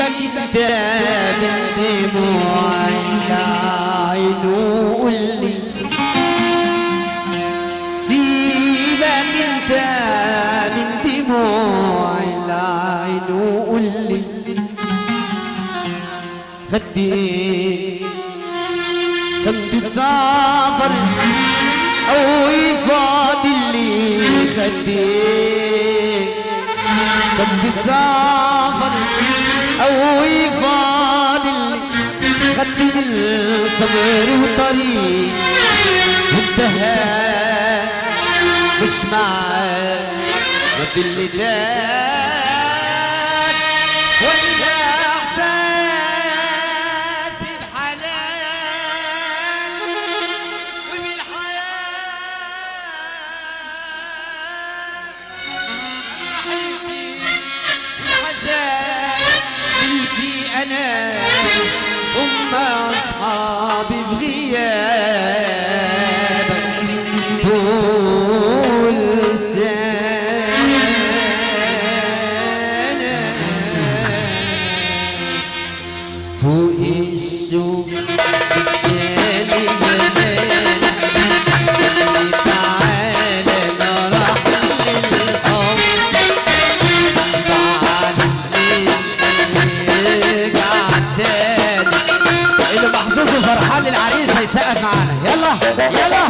انت من دموع العين وقول لي سيبك انت من دموع العين وقول لي خدي كم تتسافر او يفاضل لي خدي كم تتسافر او يفاضل خدي بالصبر وطريق وانتهى مش معاك خدي اللي داك ولا احساسي بحنان وبالحياه حلتي أنا هم أصحابي بغيابك طول سنة فوق الشوق الشالي زمان اللي تعالى نروح للحب بعد سنين اللي محظوظ وفرحان للعريس هيسقف معانا يلا يلا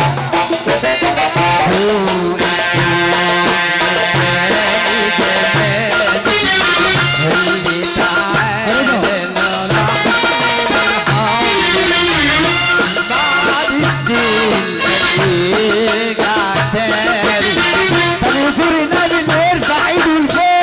اللي تعالى نروح بعد الدين يرجع تاني طب يزور النبي اللي يرفع ايده لفوق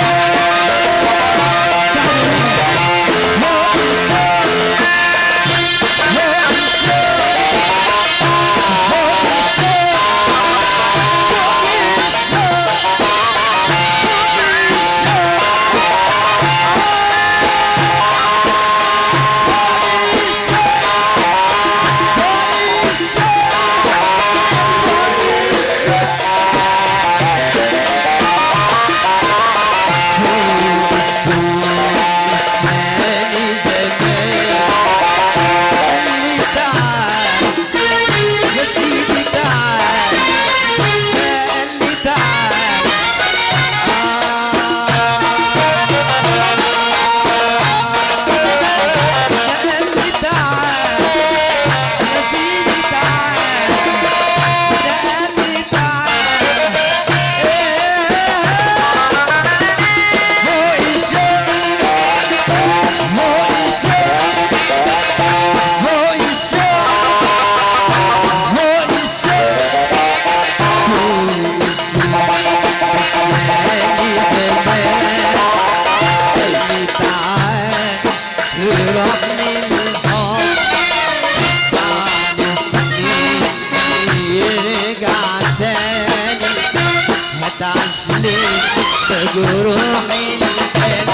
جروحي القلب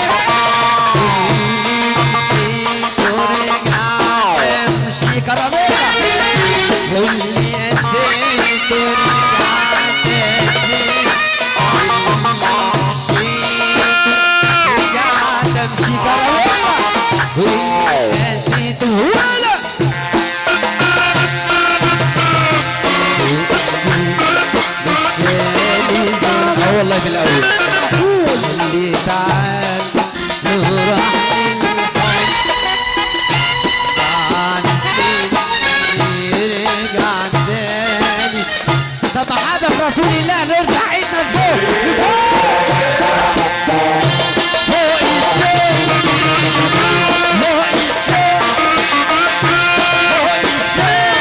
مشيت ورجعت امشي كراميكا واللي قسيت ورجعت مشيت رجعت امشي كراميكا واللي قسيت ولا والله بالاول اللي تعال نروح بعد سنين يرجع تاني طب حاجة في رسول الله نرجع ايدنا لفوق فوق الشيء فوق الشيء فوق الشيء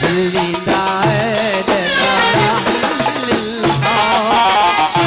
اللي تعالى راح للحب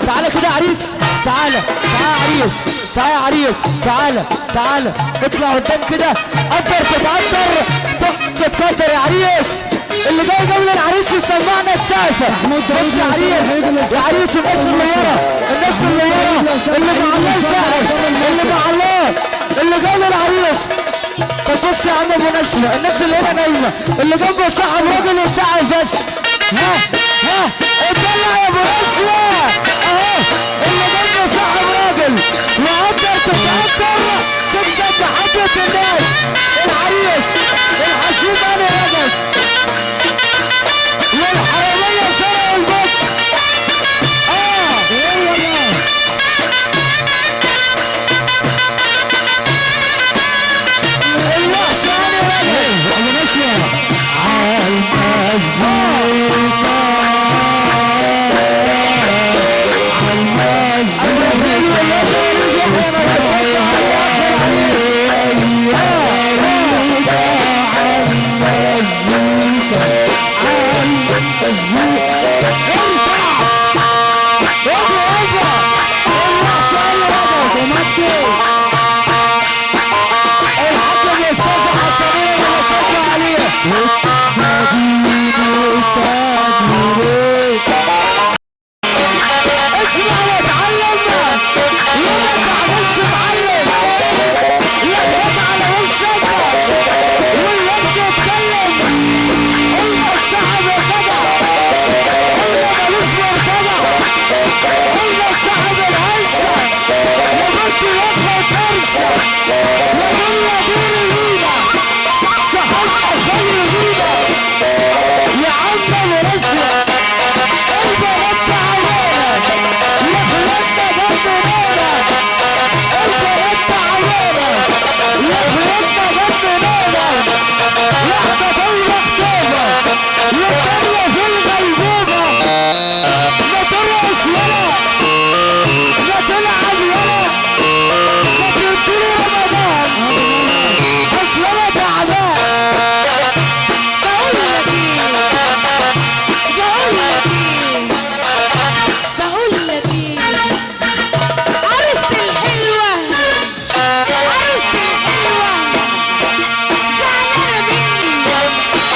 تعالى كده عريس، تعالى عريس، تعالى يا عريس، تعالى اطلع قدام كده، قدر تتقدر يا عريس. اللي جاي قبل العريس يسمعنا السقفه. بص يا عريس، يا عريس الناس اللي ورا، اللي مع الله سقف، اللي مع الله اللي جاي للعريس. طب بص يا عم ابو نشوه، الناس اللي هنا نايمه، اللي جنبه صاحب راجل يسقف بس. ها اتدلع يا ابو نشوه اهو.